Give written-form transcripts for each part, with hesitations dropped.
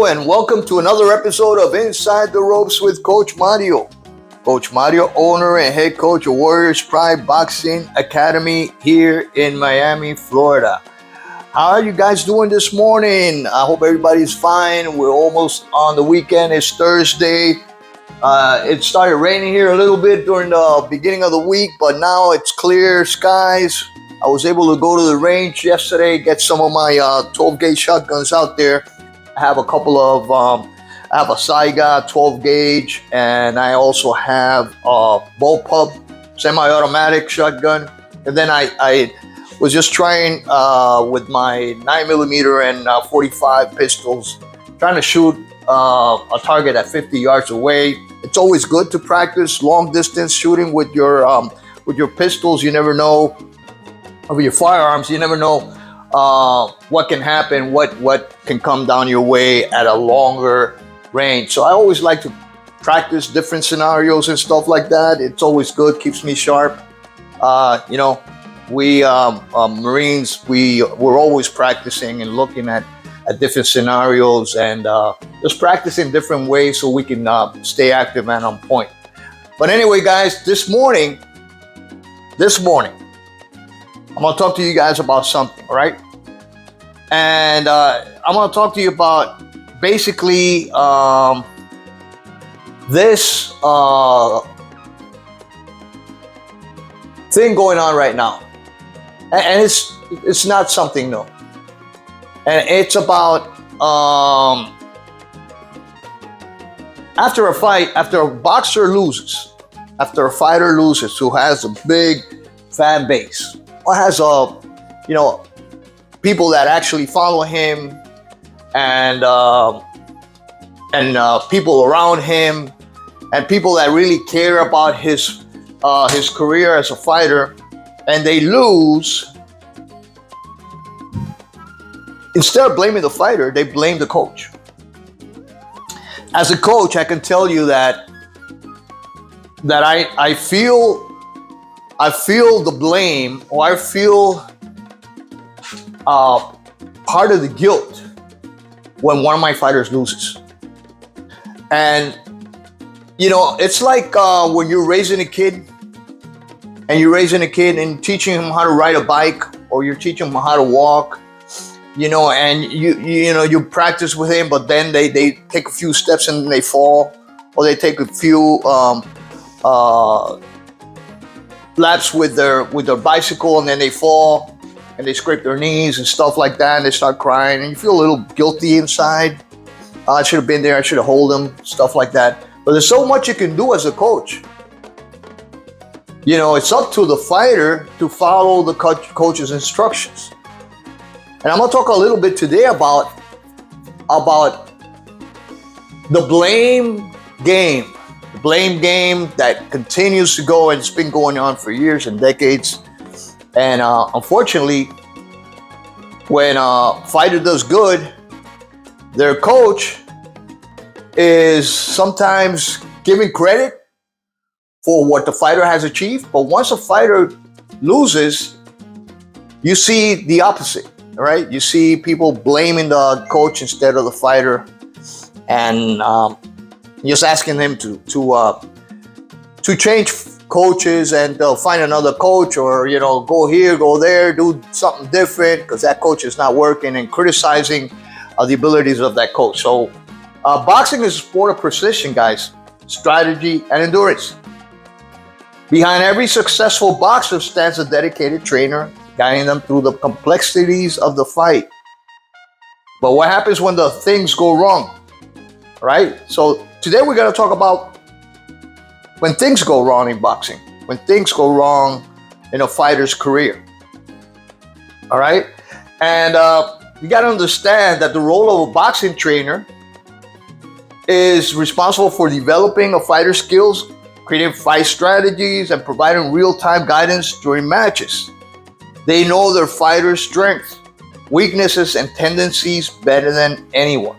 and welcome to another episode of Inside the Ropes with Coach Mario. Coach Mario, owner and head coach of Warriors Pride Boxing Academy here in Miami, Florida. How are you guys doing this morning? I hope everybody's fine. We're almost on the weekend. It's Thursday. It started raining here a little bit during the beginning of the week, but now it's clear skies. I was able to go to the range yesterday, get some of my 12-gauge shotguns out there. I have a couple of, I have a Saiga 12-gauge, and I also have a bullpup semi-automatic shotgun. And then I was just trying with my 9mm and 45 pistols, trying to shoot a target at 50 yards away. It's always good to practice long distance shooting with your pistols. You never know, or with your firearms. You never know what can happen, what can come down your way at a longer range. So I always like to practice different scenarios and stuff like that. It's always good, keeps me sharp. We Marines, we're always practicing and looking at different scenarios and just practicing different ways so we can stay active and on point. But anyway, guys, this morning, I'm going to talk to you guys about something, all right? And I'm going to talk to you about basically this thing going on right now. And it's not something new. And it's about after a fight, after a boxer loses, after a fighter loses who has a big fan base, or has people that actually follow him and people around him and people that really care about his career as a fighter, and they lose. Instead of blaming the fighter, they blame the coach. As a coach, I can tell you that I feel the blame, or I feel part of the guilt when one of my fighters loses. And it's like when you're raising a kid, and teaching him how to ride a bike, or you're teaching him how to walk, and you practice with him, but then they take a few steps and they fall, or they take a few laps with their bicycle, and then they fall and they scrape their knees and stuff like that, and they start crying, and you feel a little guilty inside. I should have been there, I should have held them, stuff like that. But there's so much you can do as a coach. It's up to the fighter to follow the coach's instructions. And I'm going to talk a little bit today about the blame game. The blame game that continues to go, and it's been going on for years and decades. And unfortunately, when a fighter does good, their coach is sometimes giving credit for what the fighter has achieved. But once a fighter loses, you see the opposite, right? You see people blaming the coach instead of the fighter, and just asking them to change coaches and find another coach, or go here, go there, do something different because that coach is not working, and criticizing the abilities of that coach. So boxing is a sport of precision, guys, strategy and endurance. Behind every successful boxer stands a dedicated trainer, guiding them through the complexities of the fight. But what happens when the things go wrong, right? So today we're going to talk about when things go wrong in boxing, when things go wrong in a fighter's career. All right? And you got to understand that the role of a boxing trainer is responsible for developing a fighter's skills, creating fight strategies, and providing real-time guidance during matches. They know their fighter's strengths, weaknesses, and tendencies better than anyone.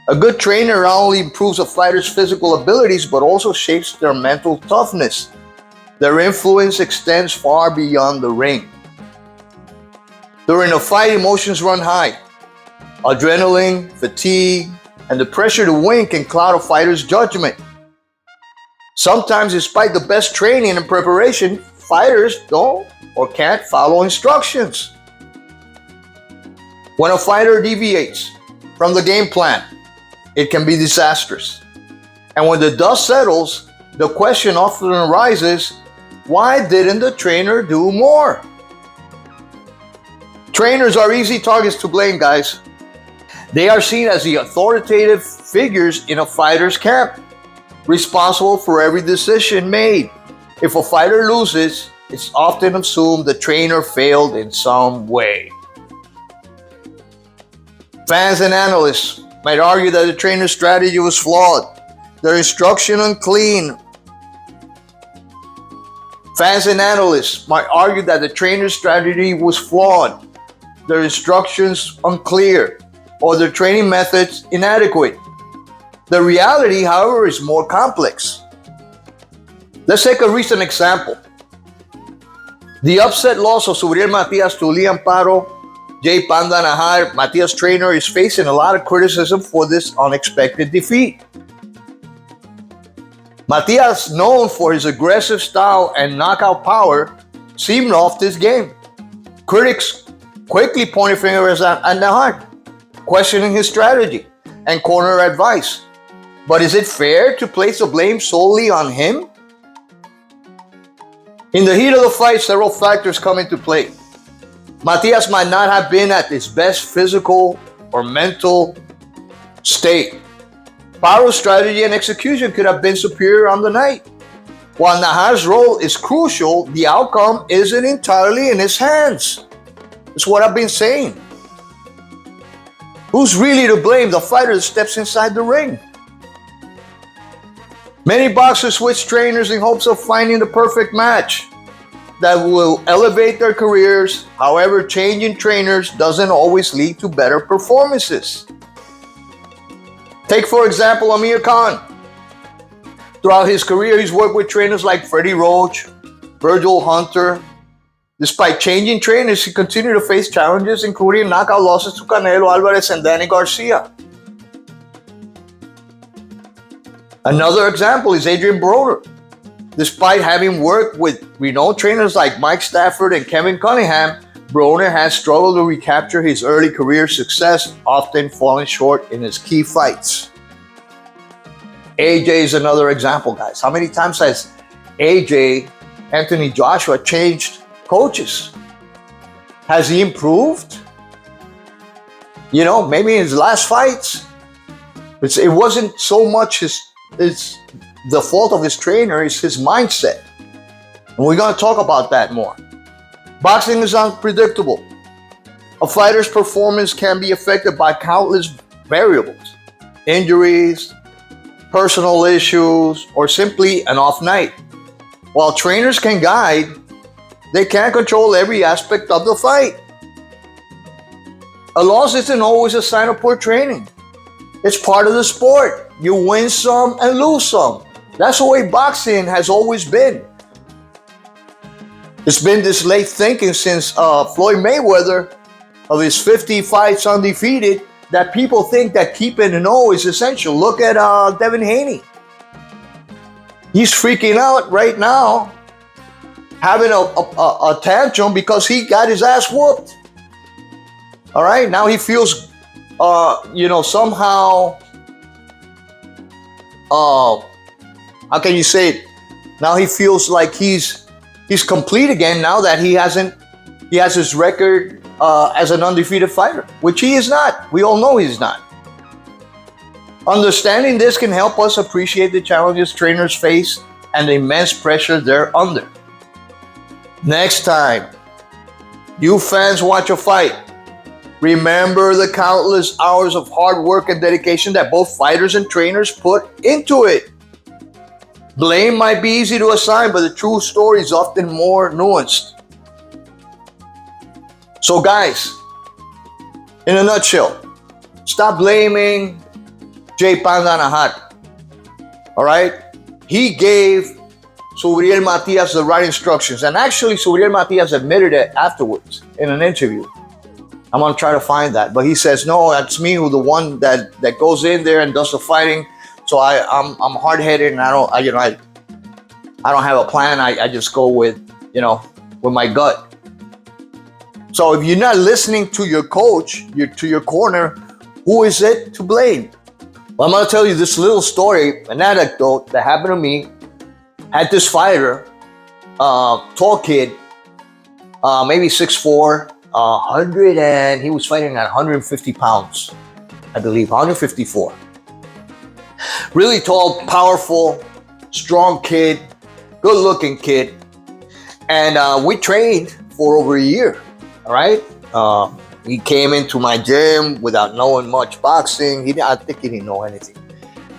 A good trainer not only improves a fighter's physical abilities, but also shapes their mental toughness. Their influence extends far beyond the ring. During a fight, emotions run high. Adrenaline, fatigue, and the pressure to win can cloud a fighter's judgment. Sometimes, despite the best training and preparation, fighters don't or can't follow instructions. When a fighter deviates from the game plan, it can be disastrous. And when the dust settles, the question often arises, why didn't the trainer do more? Trainers are easy targets to blame, guys. They are seen as the authoritative figures in a fighter's camp, responsible for every decision made. If a fighter loses, it's often assumed the trainer failed in some way. Fans and analysts might argue that the trainer's strategy was flawed, their instruction unclean. Fans and analysts might argue that the trainer's strategy was flawed, their instructions unclear, or their training methods inadequate. The reality, however, is more complex. Let's take a recent example. The upset loss of Subriel Matias to Lee Amparo, Panda Nahar, Matias' trainer, is facing a lot of criticism for this unexpected defeat. Matias, known for his aggressive style and knockout power, seemed off this game. Critics quickly pointed fingers at Nahar, questioning his strategy and corner advice. But is it fair to place the blame solely on him? In the heat of the fight, several factors come into play. Matias might not have been at his best physical or mental state. Paro's strategy and execution could have been superior on the night. While Nahar's role is crucial, the outcome isn't entirely in his hands. That's what I've been saying. Who's really to blame? The fighter that steps inside the ring. Many boxers switch trainers in hopes of finding the perfect match that will elevate their careers. However, changing trainers doesn't always lead to better performances. Take, for example, Amir Khan. Throughout his career, he's worked with trainers like Freddie Roach, Virgil Hunter. Despite changing trainers, he continued to face challenges, including knockout losses to Canelo Alvarez and Danny Garcia. Another example is Adrian Broner. Despite having worked with renowned trainers like Mike Stafford and Kevin Cunningham, Broner has struggled to recapture his early career success, often falling short in his key fights. AJ is another example, guys. How many times has AJ, Anthony Joshua, changed coaches? Has he improved? Maybe in his last fights. It wasn't so much the fault of his trainer, is his mindset. And we're going to talk about that more. Boxing is unpredictable. A fighter's performance can be affected by countless variables: injuries, personal issues, or simply an off night. While trainers can guide, they can't control every aspect of the fight. A loss isn't always a sign of poor training. It's part of the sport. You win some and lose some. That's the way boxing has always been. It's been this late thinking since Floyd Mayweather, of his 50 fights undefeated, that people think that keeping an O is essential. Look at Devin Haney. He's freaking out right now, having a tantrum because he got his ass whooped. All right, now he feels, somehow, how can you say it? Now he feels like he's complete again now that he has his record as an undefeated fighter, which he is not. We all know he's not. Understanding this can help us appreciate the challenges trainers face and the immense pressure they're under. Next time you fans watch a fight, remember the countless hours of hard work and dedication that both fighters and trainers put into it. Blame might be easy to assign, but the true story is often more nuanced. So guys, in a nutshell, stop blaming Panda Nahar. All right? He gave Subriel Matias the right instructions. And actually, Subriel Matias admitted it afterwards in an interview. I'm gonna try to find that. But he says, no, that's me who the one that goes in there and does the fighting. So I'm hard headed and I don't have a plan. I just go with with my gut. So if you're not listening to your coach, to your corner, who is it to blame? Well, I'm gonna tell you this little story, an anecdote that happened to me. Had this fighter, tall kid, maybe 6'4", 100, and he was fighting at 150 pounds, I believe, 154. Really tall, powerful, strong kid, good-looking kid, and we trained for over a year. All right, he came into my gym without knowing much boxing. I think he didn't know anything,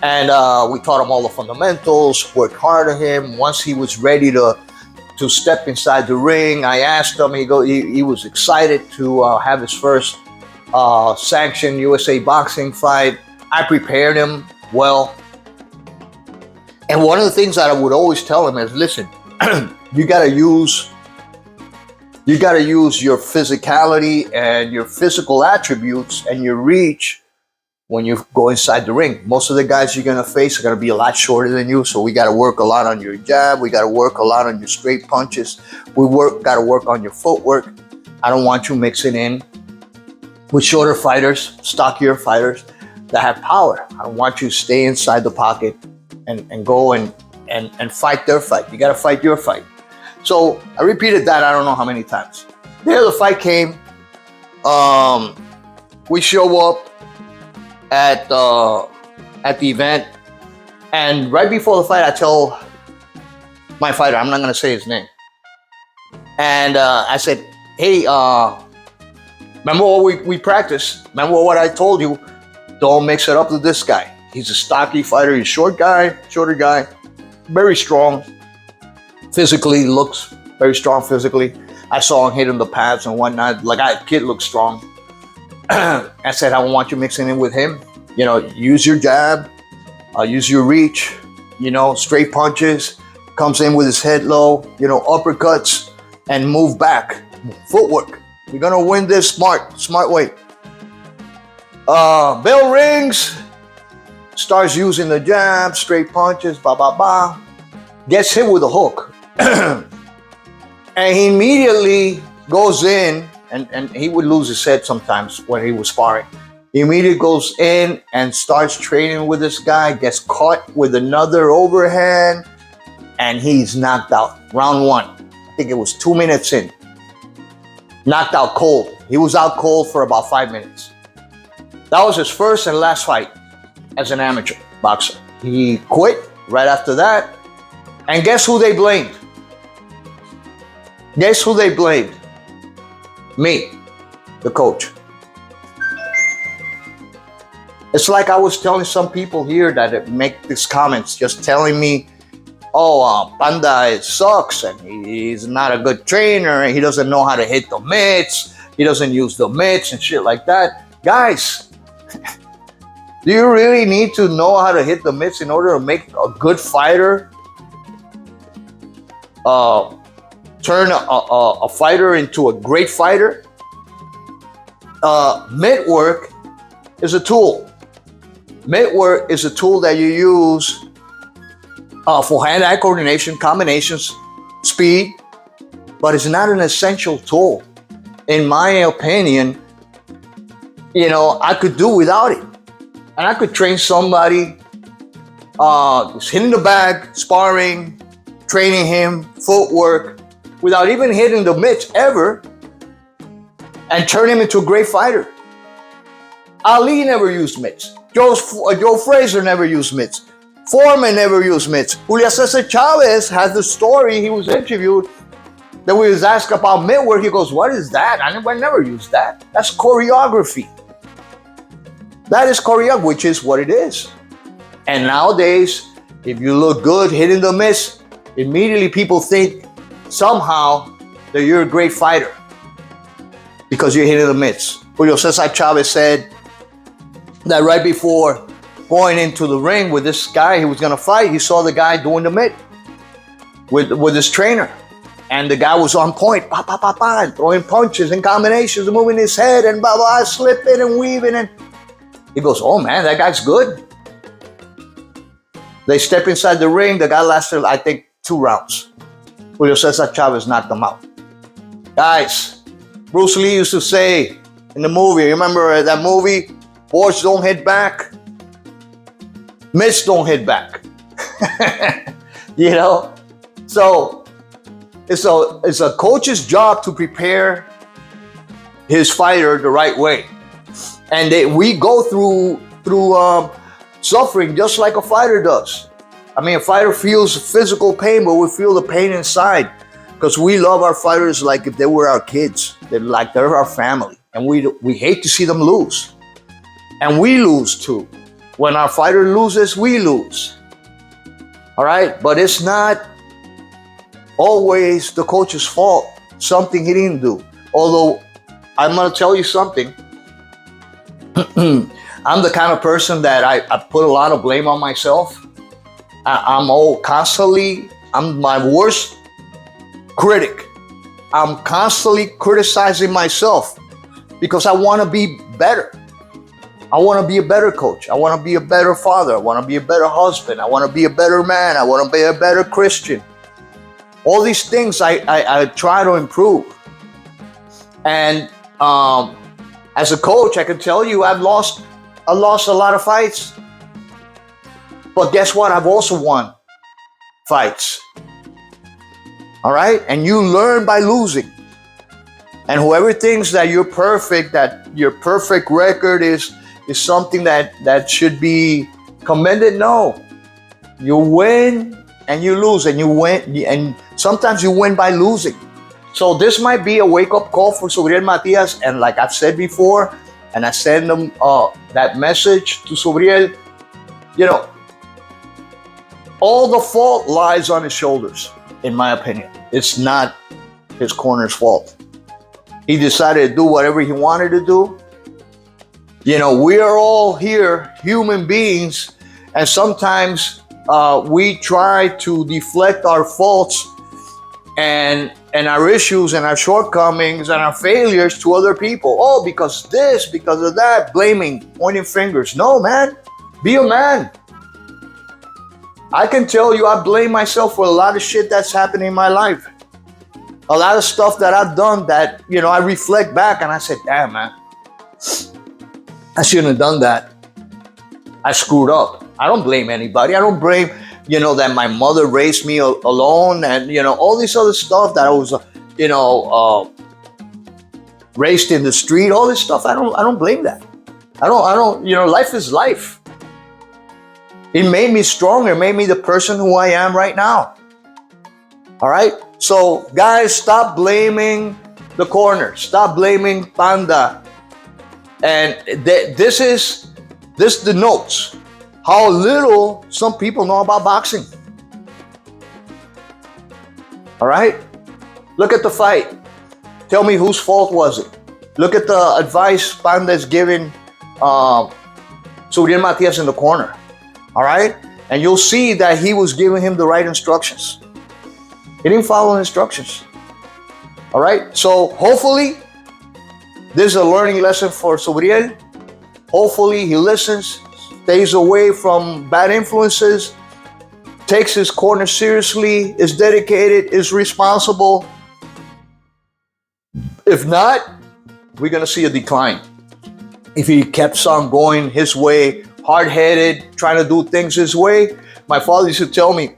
and we taught him all the fundamentals. Worked hard on him. Once he was ready to step inside the ring, I asked him. He was excited to have his first sanctioned USA boxing fight. I prepared him well, and one of the things that I would always tell him is, listen, you gotta use your physicality and your physical attributes and your reach when you go inside the ring. Most of the guys you're gonna face are gonna be a lot shorter than you, so we gotta work a lot on your jab. We gotta work a lot on your straight punches. Gotta work on your footwork. I don't want you mixing in with shorter fighters, stockier fighters that have power. I don't want you to stay inside the pocket and go and fight their fight. You gotta fight your fight. So I repeated that I don't know how many times. There the fight came. We show up at the event, and right before the fight, I tell my fighter, I'm not gonna say his name, and I said, hey, remember what we practiced? Remember what I told you? Don't mix it up with this guy. He's a stocky fighter. He's a shorter guy, very strong. Physically, looks very strong physically. I saw him hitting the pads and whatnot. Kid looks strong. I said, I don't want you mixing in with him. Use your jab, use your reach, straight punches, comes in with his head low, uppercuts, and move back. Footwork. We're gonna win this smart way. Bell rings, starts using the jab, straight punches, gets hit with a hook. And he immediately goes in, and he would lose his head sometimes when he was sparring. He immediately goes in and starts training with this guy, gets caught with another overhand, and he's knocked out. Round one. I think it was 2 minutes in. Knocked out cold. He was out cold for about 5 minutes. That was his first and last fight as an amateur boxer. He quit right after that. And guess who they blamed? Guess who they blamed? Me, the coach. It's like I was telling some people here that make these comments, just telling me, Panda sucks and he's not a good trainer and he doesn't know how to hit the mitts. He doesn't use the mitts and shit like that. Guys, do you really need to know how to hit the mitts in order to make a good fighter? Turn a fighter into a great fighter? Mitt work is a tool. Mitt work is a tool that you use for hand-eye coordination, combinations, speed, but it's not an essential tool. In my opinion, I could do without it. And I could train somebody just hitting the bag, sparring, training him, footwork, without even hitting the mitts ever, and turn him into a great fighter. Ali never used mitts. Joe Frazier never used mitts. Foreman never used mitts. Julio Cesar Chavez has the story. He was interviewed that we was asked about mitt work. He goes, what is that? I never used that. That's choreography. That is choreography, which is what it is. And nowadays, if you look good hitting the mitts, immediately people think somehow that you're a great fighter because you're hitting the mitts. Julio Cesar Chavez said that right before going into the ring with this guy he was going to fight, he saw the guy doing the mitt with his trainer. And the guy was on point, pa, pa, pa, pa, and throwing punches and combinations and moving his head and blah, blah, slipping and weaving. And he goes, oh man, that guy's good. They step inside the ring. The guy lasted, I think, 2 rounds. Julio Cesar Chavez knocked him out. Guys, Bruce Lee used to say in the movie, you remember that movie, boys don't hit back, mitts don't hit back. You know? So it's a coach's job to prepare his fighter the right way. And we go through suffering just like a fighter does. I mean, a fighter feels physical pain, but we feel the pain inside because we love our fighters like if they were our kids. They're our family, and we hate to see them lose. And we lose too. When our fighter loses, we lose. All right? But it's not always the coach's fault, something he didn't do. Although, I'm going to tell you something. I'm the kind of person that I put a lot of blame on myself. I'm my worst critic. I'm constantly criticizing myself because I want to be better. I want to be a better coach. I want to be a better father. I want to be a better husband. I want to be a better man. I want to be a better Christian. All these things I try to improve. And as a coach, I can tell you I lost a lot of fights. But guess what? I've also won fights. All right? And you learn by losing. And whoever thinks that you're perfect, that your perfect record is something that should be commended, no. You win and you lose, and you win, and sometimes you win by losing. So this might be a wake-up call for Sobriel Matias, and like I've said before, and I send them that message to Sobriel, you know, all the fault lies on his shoulders, in my opinion. It's not his corner's fault. He decided to do whatever he wanted to do. You know, we are all here, human beings, and sometimes we try to deflect our faults and our issues and our shortcomings and our failures to other people. Oh, because this, because of that, blaming, pointing fingers. No, man, be a man. I can tell you I blame myself for a lot of shit that's happening in my life. A lot of stuff that I've done that, you know, I reflect back and I said, damn, man, I shouldn't have done that. I screwed up. I don't blame anybody. I don't blame, you know, that my mother raised me alone and, you know, all this other stuff that I was, you know, raised in the street, all this stuff. I don't blame that. I don't, you know, life is life. It made me stronger, made me the person who I am right now. All right? So, guys, stop blaming the corner. Stop blaming Panda. And this denotes how little some people know about boxing. All right? Look at the fight. Tell me whose fault was it. Look at the advice Panda is giving Sobriel Matias in the corner. All right? And you'll see that he was giving him the right instructions. He didn't follow the instructions. All right? So hopefully, this is a learning lesson for Sobriel. Hopefully, he listens, stays away from bad influences, takes his corner seriously, is dedicated, is responsible. If not, we're going to see a decline. If he kept on going his way, hard-headed, trying to do things his way. My father used to tell me,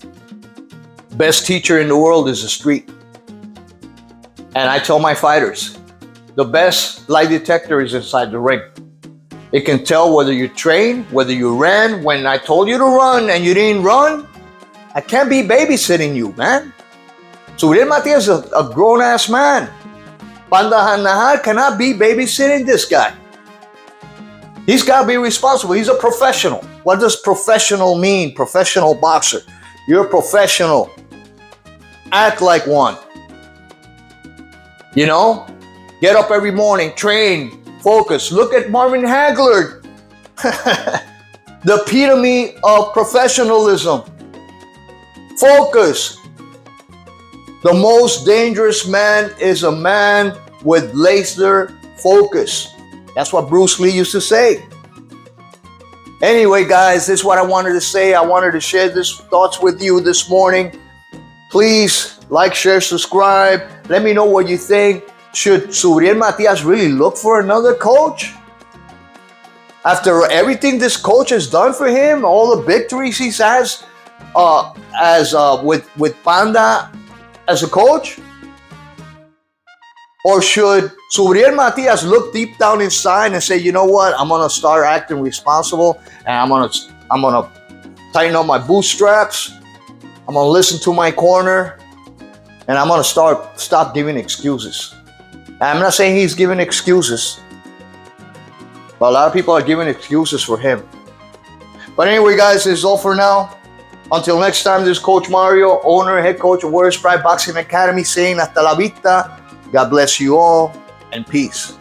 best teacher in the world is the street. And I tell my fighters, the best lie detector is inside the ring. It can tell whether you trained, whether you ran. When I told you to run and you didn't run, I can't be babysitting you, man. So Sobriel Matias is a grown-ass man. Panda Nahar cannot be babysitting this guy. He's got to be responsible. He's a professional. What does professional mean? Professional boxer. You're a professional. Act like one. You know? Get up every morning, train, focus. Look at Marvin Hagler. The epitome of professionalism. Focus. The most dangerous man is a man with laser focus. That's what Bruce Lee used to say. Anyway, guys, this is what I wanted to say. I wanted to share these thoughts with you this morning. Please like, share, subscribe. Let me know what you think. Should Subriel Matias really look for another coach? After everything this coach has done for him, all the victories he has with Panda as a coach? Or should Subriel Matias look deep down inside and say, you know what, I'm gonna start acting responsible, and I'm gonna tighten up my bootstraps, I'm gonna listen to my corner, and I'm gonna stop giving excuses. And I'm not saying he's giving excuses, but a lot of people are giving excuses for him. But anyway, guys, this is all for now. Until next time, this is Coach Mario, owner and head coach of Warriors Pride Boxing Academy, saying hasta la vista. God bless you all, and peace.